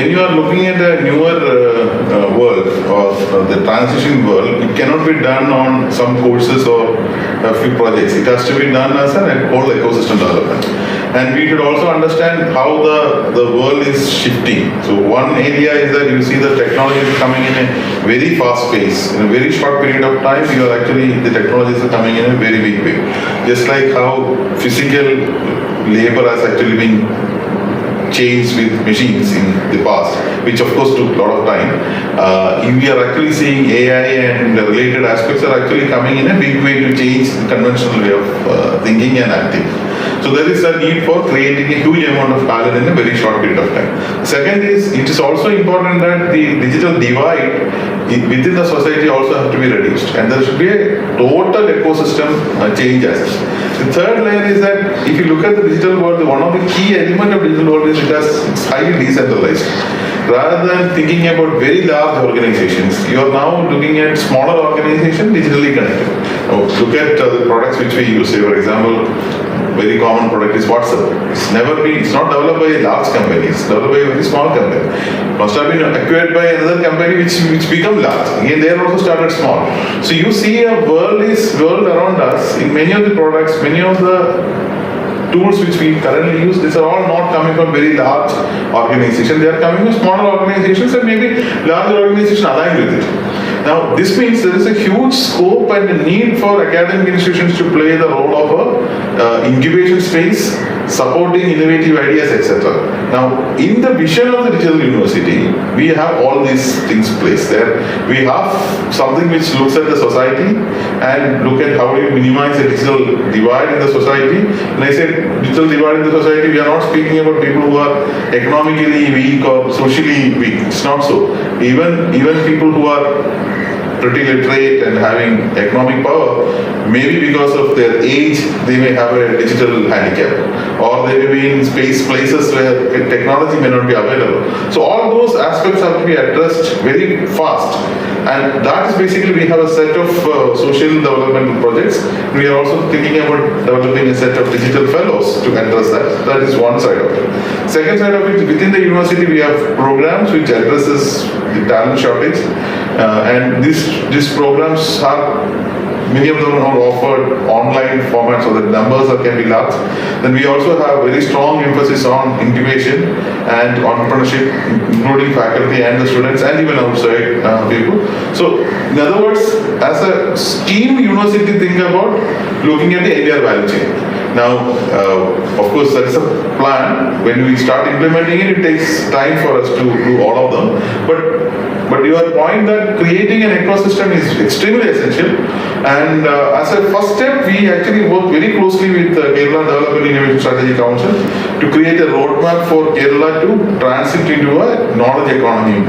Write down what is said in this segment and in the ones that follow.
when you are looking at a newer world or the transition world, it cannot be done on some courses or a few projects. It has to be done as a whole ecosystem development. And we should also understand how the world is shifting. So one area is that you see the technology is coming in a very fast pace. In a very short period of time, the technologies are coming in a very big way. Just like how physical labor has actually been changed with machines in the past, which of course took a lot of time. We are actually seeing AI and related aspects are actually coming in a big way to change the conventional way of thinking and acting. So there is a need for creating a huge amount of talent in a very short period of time. Second is, it is also important that the digital divide within the society also has to be reduced, and there should be a total ecosystem change as such. The third layer is that if you look at the digital world, one of the key elements of digital world is it's highly decentralized. Rather than thinking about very large organizations, you are now looking at smaller organizations digitally connected. Now, look at the products which we use. Say, for example, very common product is WhatsApp. It's not developed by a large company. It's developed by a very small company. Must have been acquired by another company which become large. Again, they also started small. So you see a world around us in many of the products, many of the tools which we currently use, these are all not coming from very large organizations. They are coming from smaller organizations and maybe larger organizations aligned with it. Now, this means there is a huge scope and a need for academic institutions to play the role of a incubation space, supporting innovative ideas, etc. Now, in the vision of the digital university, we have all these things placed there. We have something which looks at the society and look at how do you minimize the digital divide in the society. When I say digital divide in the society, we are not speaking about people who are economically weak or socially weak. It's not so. Even people who are pretty literate and having economic power, maybe because of their age, they may have a digital handicap, or they may be in places where technology may not be available. So all those aspects have to be addressed very fast. And that is basically, we have a set of social developmental projects. We are also thinking about developing a set of digital fellows to address that. That is one side of it. Second side of it, within the university, we have programs which addresses the talent shortage. And these programs are, many of them are offered online format so that numbers can be large. Then we also have very strong emphasis on incubation and entrepreneurship, including faculty and the students and even outside people. So in other words, as a scheme, university think about looking at the entire value chain. Now, of course, that is a plan. When we start implementing it, it takes time for us to do all of them. But your point that creating an ecosystem is extremely essential. And as a first step, we actually work very closely with Kerala Development Innovation Strategy Council to create a roadmap for Kerala to transit into a knowledge economy.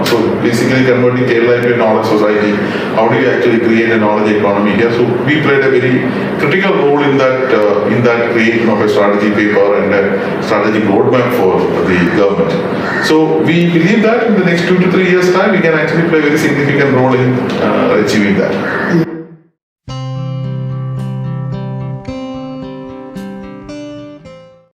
So basically converting Kerala into a knowledge society. How do you actually create a knowledge economy here? So we played a very critical role in that creation of a strategy paper and a strategic roadmap for the government. So we believe that in the next 2 to 3 years' time, we can actually play a very significant role in achieving that.